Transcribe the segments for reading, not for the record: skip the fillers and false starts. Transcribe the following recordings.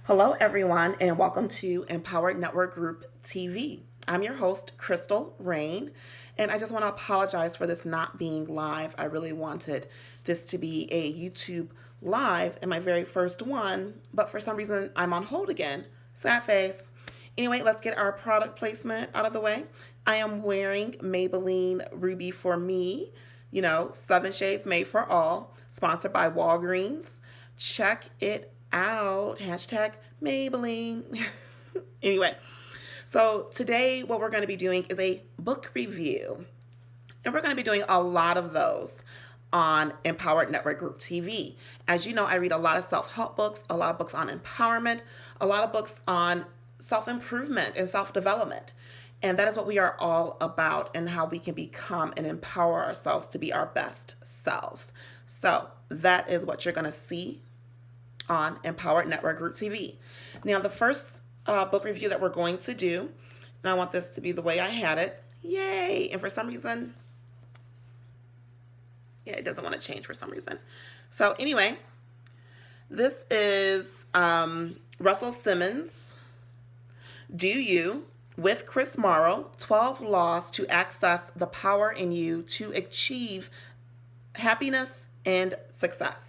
Hello, everyone, and welcome to Empowered Network Group TV. I'm your host, Crystal Rain, and I just want to apologize for this not being live. I really wanted this to be a YouTube live and my very first one, but for some reason, I'm on hold again. Sad face. Anyway, let's get our product placement out of the way. I am wearing Maybelline Ruby for Me, 7 shades made for all, sponsored by Walgreens. Check it out. Hashtag Maybelline. Anyway, so today what we're going to be doing is a book review. And we're going to be doing a lot of those on Empowered Network Group TV. As you know, I read a lot of self-help books, a lot of books on empowerment, a lot of books on self-improvement and self-development. And that is what we are all about and how we can become and empower ourselves to be our best selves. So that is what you're going to see on Empowered Network Group TV. Now, the first book review that we're going to do, and I want this to be the way I had it. Yay! And for some reason, it doesn't want to change for some reason. So anyway, this is Russell Simmons, Do You, with Chris Morrow, 12 Laws to Access the Power in You to Achieve Happiness and Success.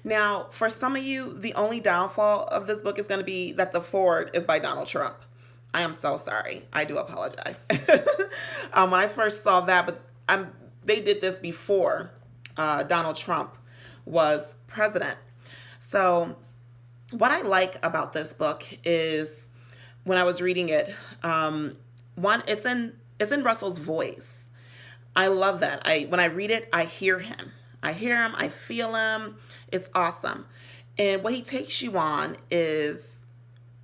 Now, for some of you, the only downfall of this book is going to be that the foreword is by Donald Trump. I am so sorry. I do apologize. When I first saw that, but they did this before Donald Trump was president. So what I like about this book is when I was reading it, one, it's in Russell's voice. I love that. When I read it, I hear him. I feel him. It's awesome. And what he takes you on is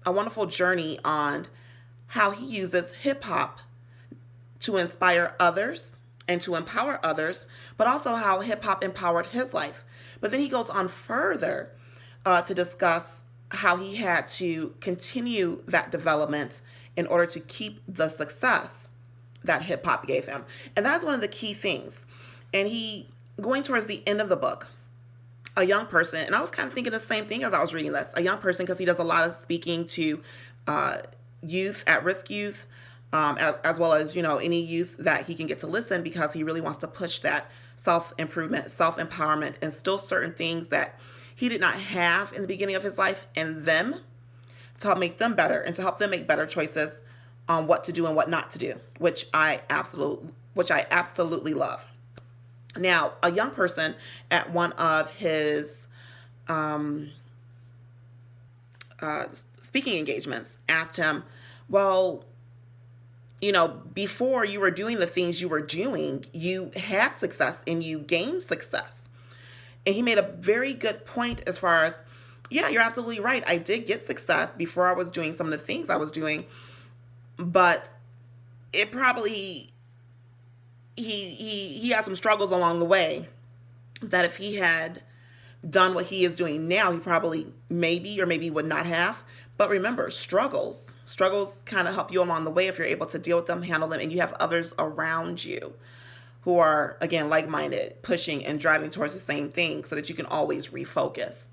a wonderful journey on how he uses hip hop to inspire others and to empower others, but also how hip hop empowered his life. But then he goes on further to discuss how he had to continue that development in order to keep the success that hip hop gave him. And that's one of the key things. And going towards the end of the book, a young person, and I was kind of thinking the same thing as I was reading this, a young person, because he does a lot of speaking to youth, at-risk youth, as well as, any youth that he can get to listen, because he really wants to push that self-improvement, self-empowerment, and still certain things that he did not have in the beginning of his life in them to help make them better and to help them make better choices on what to do and what not to do, which I absolutely love. Now, a young person at one of his speaking engagements asked him, well, before you were doing the things you were doing, you had success and you gained success. And he made a very good point as far as, yeah, you're absolutely right. I did get success before I was doing some of the things I was doing, but it probably... He had some struggles along the way that if he had done what he is doing now, he probably maybe would not have. But remember, struggles kind of help you along the way if you're able to deal with them, handle them, and you have others around you who are, again, like-minded, pushing and driving towards the same thing so that you can always refocus.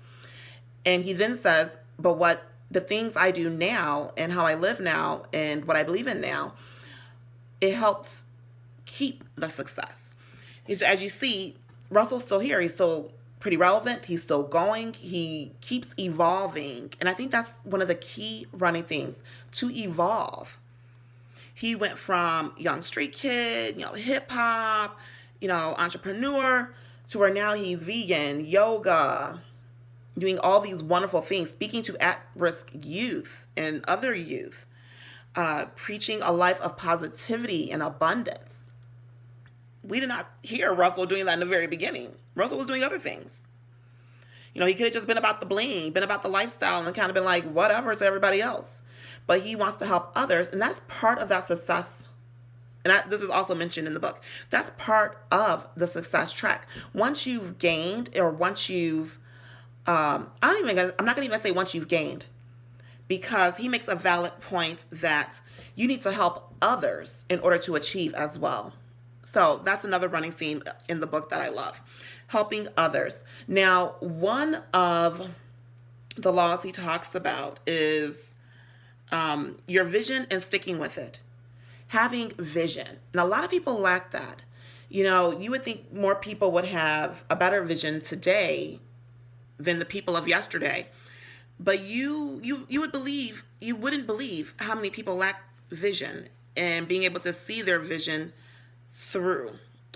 And he then says, but what the things I do now and how I live now and what I believe in now, it helps keep the success. As you see, Russell's still here. He's still pretty relevant. He's still going. He keeps evolving. And I think that's one of the key running things, to evolve. He went from young street kid, hip hop, entrepreneur, to where now he's vegan, yoga, doing all these wonderful things, speaking to at-risk youth and other youth, preaching a life of positivity and abundance. We did not hear Russell doing that in the very beginning. Russell was doing other things. He could have just been about the bling, been about the lifestyle, and kind of been like, whatever, it's everybody else. But he wants to help others, and that's part of that success. And this is also mentioned in the book. That's part of the success track. Once you've gained, or once you've, I'm not going to even say once you've gained, because he makes a valid point that you need to help others in order to achieve as well. So that's another running theme in the book that I love, helping others. Now, one of the laws he talks about is your vision and sticking with it. Having vision. And a lot of people lack that. You would think more people would have a better vision today than the people of yesterday. But you wouldn't believe how many people lack vision and being able to see their vision through.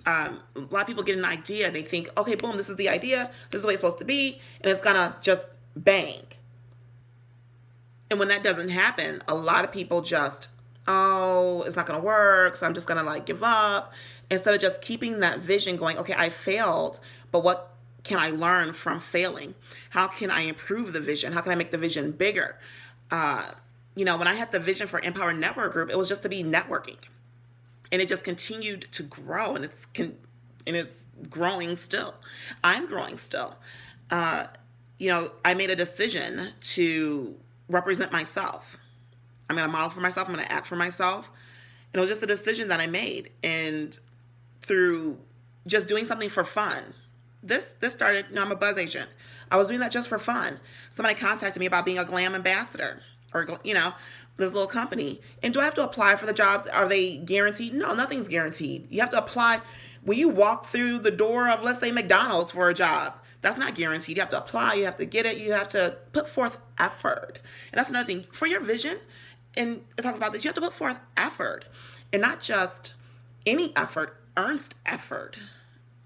A lot of people get an idea and they think, okay, boom, this is the idea, this is the way it's supposed to be, and it's gonna just bang. And when that doesn't happen, a lot of people just, oh, it's not gonna work, so I'm just gonna like give up. Instead of just keeping that vision going, okay, I failed, but what can I learn from failing? How can I improve the vision? How can I make the vision bigger? When I had the vision for Empower Network Group, it was just to be networking. And it just continued to grow, and it's growing still. I'm growing still. I made a decision to represent myself. I'm going to model for myself. I'm going to act for myself. And it was just a decision that I made. And through just doing something for fun, this started, I'm a buzz agent. I was doing that just for fun. Somebody contacted me about being a glam ambassador or, this little company. And do I have to apply for the jobs? Are they guaranteed? No, nothing's guaranteed. You have to apply. When you walk through the door of, let's say, McDonald's for a job, that's not guaranteed. You have to apply. You have to get it. You have to put forth effort. And that's another thing. For your vision, and it talks about this, you have to put forth effort. And not just any effort, earnest effort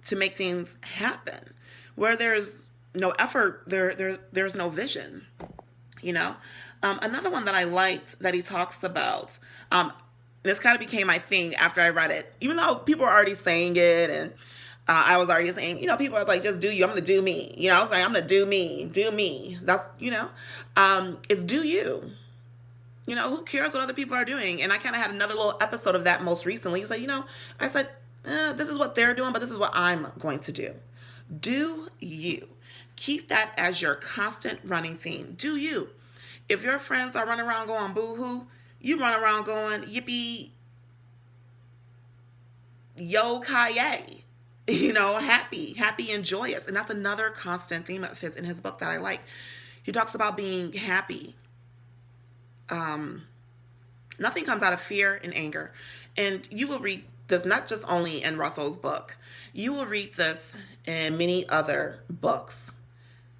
to make things happen. Where there's no effort, there's no vision. Another one that I liked that he talks about, this kind of became my thing after I read it, even though people were already saying it, and I was already saying, people are like, just do you, I'm going to do me. I was like, I'm going to do me. That's, it's do you. Who cares what other people are doing? And I kind of had another little episode of that most recently. It's like, I said, this is what they're doing, but this is what I'm going to do. Do you. Keep that as your constant running theme. Do you. If your friends are running around going boo-hoo, you run around going yippee, yo, kaye, happy and joyous. And that's another constant theme of his in his book that I like. He talks about being happy. Nothing comes out of fear and anger. And you will read this not just only in Russell's book. You will read this in many other books.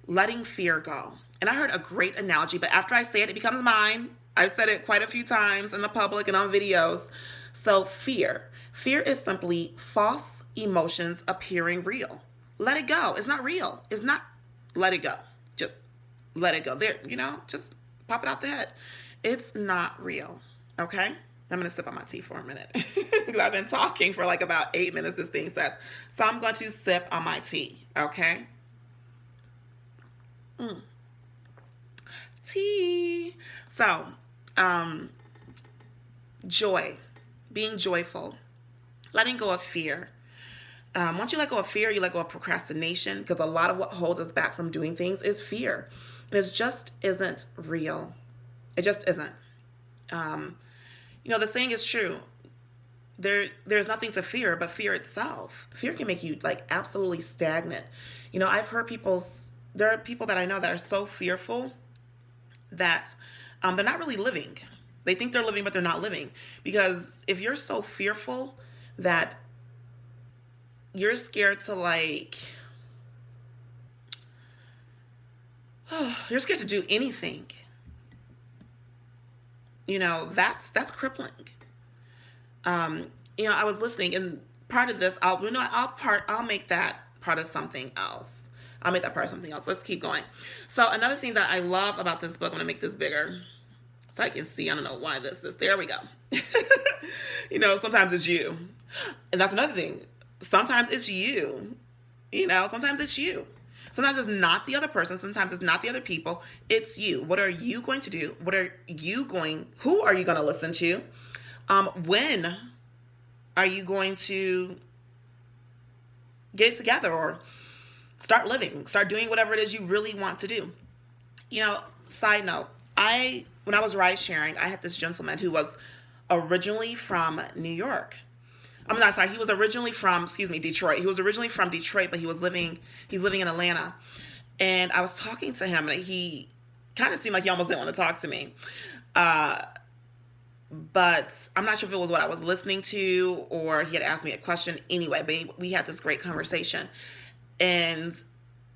Letting fear go. And I heard a great analogy, but after I say it, it becomes mine. I've said it quite a few times in the public and on videos. So fear. Fear is simply false emotions appearing real. Let it go. It's not real. It's not. Let it go. Just let it go. There, just pop it out the head. It's not real. Okay? I'm going to sip on my tea for a minute because I've been talking for like about 8 minutes, this thing says. So I'm going to sip on my tea. Okay? Tea. So, joy, being joyful, letting go of fear. Once you let go of fear, you let go of procrastination, because a lot of what holds us back from doing things is fear. And it just isn't real. It just isn't. The saying is true. There's nothing to fear but fear itself. Fear can make you like absolutely stagnant. I've heard there are people that I know that are so fearful that they're not really living. They think they're living, but they're not living. Because if you're so fearful that you're scared to you're scared to do anything, that's crippling. I was listening, and part of this, I'll make that part of something else. I'll make that part of something else. Let's keep going. So another thing that I love about this book, I'm going to make this bigger so I can see. I don't know why this is. There we go. Sometimes it's you. And that's another thing. Sometimes it's you. Sometimes it's you. Sometimes it's not the other person. Sometimes it's not the other people. It's you. What are you going to do? Who are you going to listen to? When are you going to get it together or start living, start doing whatever it is you really want to do? Side note, when I was ride sharing, I had this gentleman who was originally from New York. I'm not sorry. He was originally from, Detroit. He was originally from Detroit, but he's living in Atlanta. And I was talking to him, and kind of seemed like he almost didn't want to talk to me. Uh, but I'm not sure if it was what I was listening to or he had asked me a question anyway, but we had this great conversation. And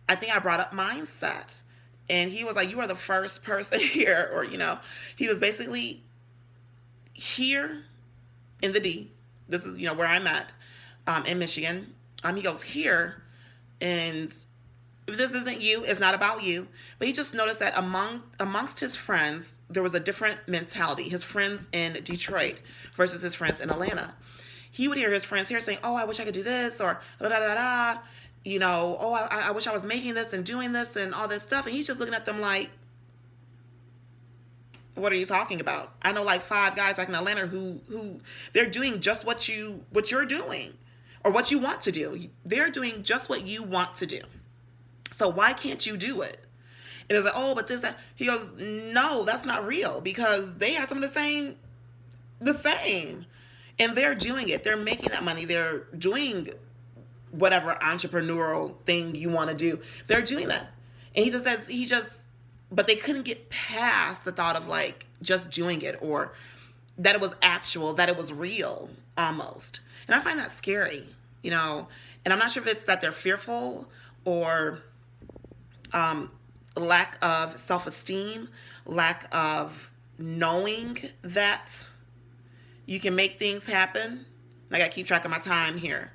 I think I brought up mindset. And he was like, you are the first person here, or, he was basically here in the D. This is, where I'm at in Michigan. He goes here, and if this isn't you, it's not about you. But he just noticed that amongst his friends, there was a different mentality. His friends in Detroit versus his friends in Atlanta. He would hear his friends here saying, oh, I wish I could do this, or da-da-da-da, oh, I wish I was making this and doing this and all this stuff. And he's just looking at them like, what are you talking about? I know like 5 guys back in Atlanta who they're doing just what you're doing or what you want to do. They're doing just what you want to do. So why can't you do it? And it's like, oh, but this, that. He goes, no, that's not real, because they have some of the same. And they're doing it. They're making that money. They're doing whatever entrepreneurial thing you want to do. They're doing that. And he just says, but they couldn't get past the thought of like just doing it, or that it was actual, that it was real almost. And I find that scary, and I'm not sure if it's that they're fearful or lack of self-esteem, lack of knowing that you can make things happen. I got to keep track of my time here.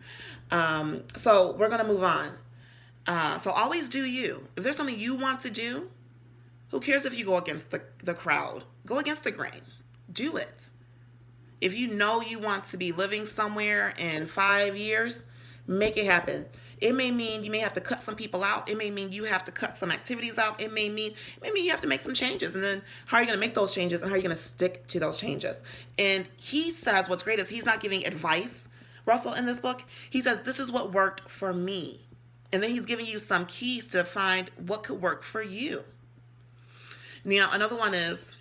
So we're going to move on. So always do you. If there's something you want to do, who cares if you go against the crowd? Go against the grain. Do it. If you know you want to be living somewhere in 5 years, make it happen. It may mean you may have to cut some people out. It may mean you have to cut some activities out. It may mean you have to make some changes. And then how are you going to make those changes, and how are you going to stick to those changes? And he says what's great is he's not giving advice, Russell, in this book. He says, this is what worked for me. And then he's giving you some keys to find what could work for you. Now, another one is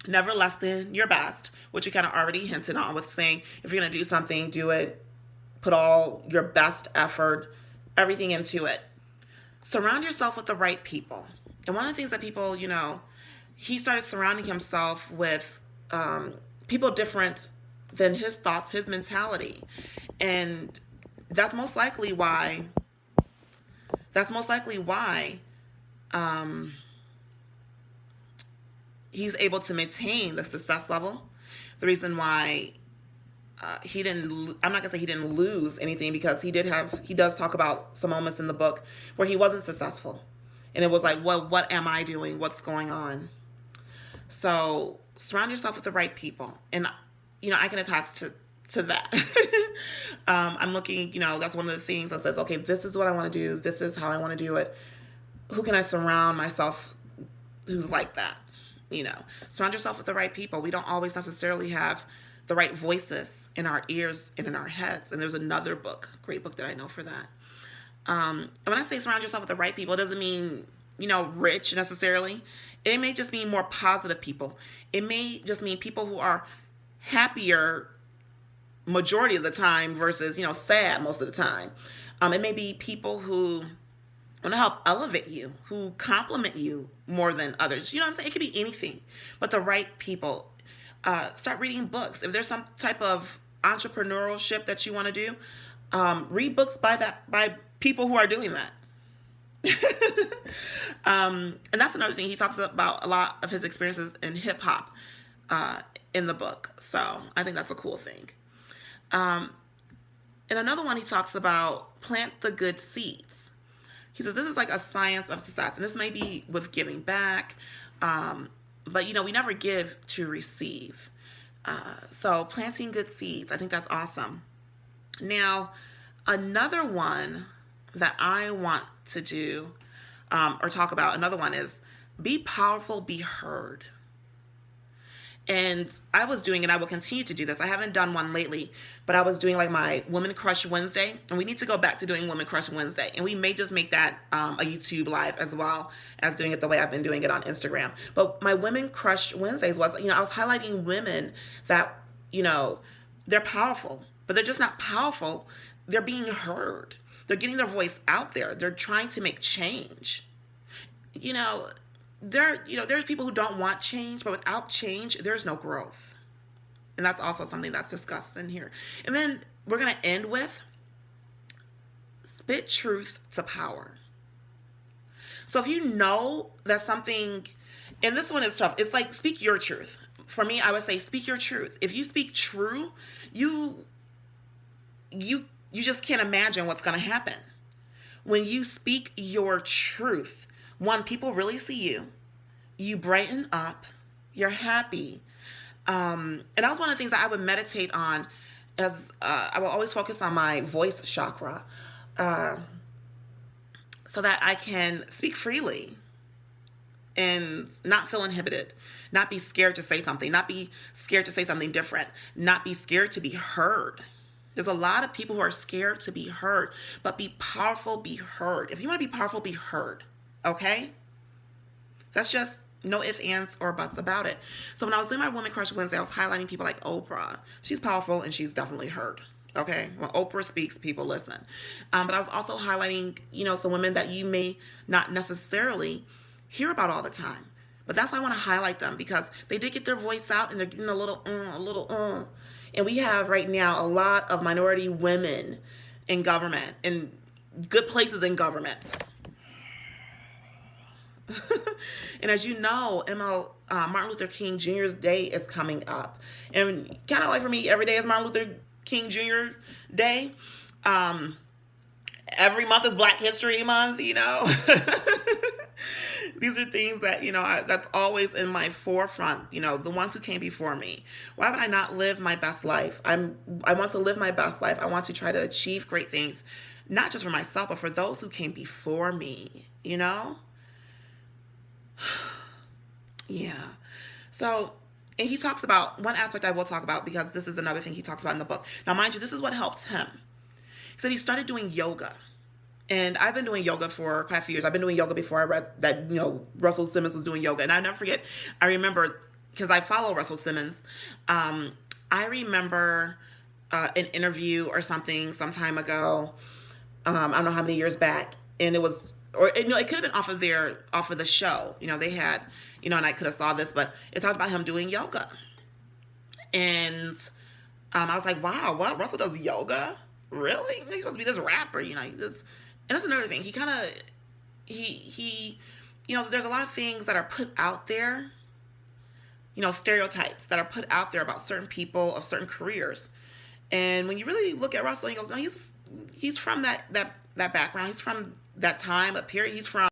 never less than your best, which you kind of already hinted on with saying, if you're going to do something, do it. Put all your best effort, everything into it. Surround yourself with the right people. And one of the things that people, he started surrounding himself with people different than his thoughts, his mentality. And that's most likely why he's able to maintain the success level. The reason why I'm not gonna say he didn't lose anything, because he does talk about some moments in the book where he wasn't successful, and it was like, well, what am I doing? What's going on? So surround yourself with the right people, and I can attest to that. I'm looking, that's one of the things that says, okay, this is what I want to do. This is how I want to do it. Who can I surround myself who's like that? Surround yourself with the right people. We don't always necessarily have the right voices in our ears and in our heads. And there's another book, great book that I know for that. And when I say surround yourself with the right people, it doesn't mean, rich necessarily. It may just mean more positive people. It may just mean people who are happier majority of the time versus, sad most of the time. It may be people who want to help elevate you, who compliment you more than others. You know what I'm saying? It could be anything, but the right people. Start reading books. If there's some type of entrepreneurship that you want to do, read books by people who are doing that. And that's another thing. He talks about a lot of his experiences in hip hop in the book. So I think that's a cool thing. And another one, he talks about plant the good seeds. He says this is like a science of success, and this may be with giving back. But, we never give to receive. So planting good seeds, I think that's awesome. Now, another one that I want to do or talk about, another one is be powerful, be heard. And I was doing, and I will continue to do this. I haven't done one lately, but I was doing like my Women Crush Wednesday, and we need to go back to doing Women Crush Wednesday. And we may just make that a YouTube live as well as doing it the way I've been doing it on Instagram. But my Women Crush Wednesdays was, I was highlighting women that, they're powerful, but they're just not powerful. They're being heard. They're getting their voice out there. They're trying to make change. there's people who don't want change, but without change, there's no growth. And that's also something that's discussed in here. And then we're going to end with spit truth to power. So if you know that something, and this one is tough, it's like speak your truth. For me, I would say speak your truth. If you speak true, you just can't imagine what's going to happen. When you speak your truth, one, people really see you. You brighten up. You're happy. And that was one of the things that I would meditate on, as I will always focus on my voice chakra, so that I can speak freely and not feel inhibited, not be scared to say something, not be scared to say something different, not be scared to be heard. There's a lot of people who are scared to be heard, but be powerful, be heard. If you want to be powerful, be heard, okay? That's just no ifs, ands, or buts about it. So when I was doing my Woman Crush Wednesday, I was highlighting people like Oprah. She's powerful and she's definitely heard. Okay, when Oprah speaks, people listen. But I was also highlighting, some women that you may not necessarily hear about all the time. But that's why I want to highlight them, because they did get their voice out and they're getting a little. And we have right now a lot of minority women in government, in good places in government. And as you know, Martin Luther King Jr.'s day is coming up. And kind of like for me, every day is Martin Luther King Jr. Day. Every month is Black History Month, These are things that, that's always in my forefront, the ones who came before me. Why would I not live my best life? I want to live my best life. I want to try to achieve great things, not just for myself, but for those who came before me, Yeah. So, and he talks about, one aspect I will talk about, because this is another thing he talks about in the book. Now, mind you, this is what helped him. He said he started doing yoga. And I've been doing yoga for quite a few years. I've been doing yoga before I read that, Russell Simmons was doing yoga. And I never forget, I remember, because I follow Russell Simmons, I remember an interview or something some time ago, I don't know how many years back, and it was, or it could have been off of the show. They had, and I could have saw this, but it talked about him doing yoga. And I was like, wow, what? Russell does yoga? Really? He's supposed to be this rapper, and that's another thing. He kind of, he, there's a lot of things that are put out there, stereotypes that are put out there about certain people of certain careers. And when you really look at Russell, he goes, no, he's from that background. He's from that time, a period. He's from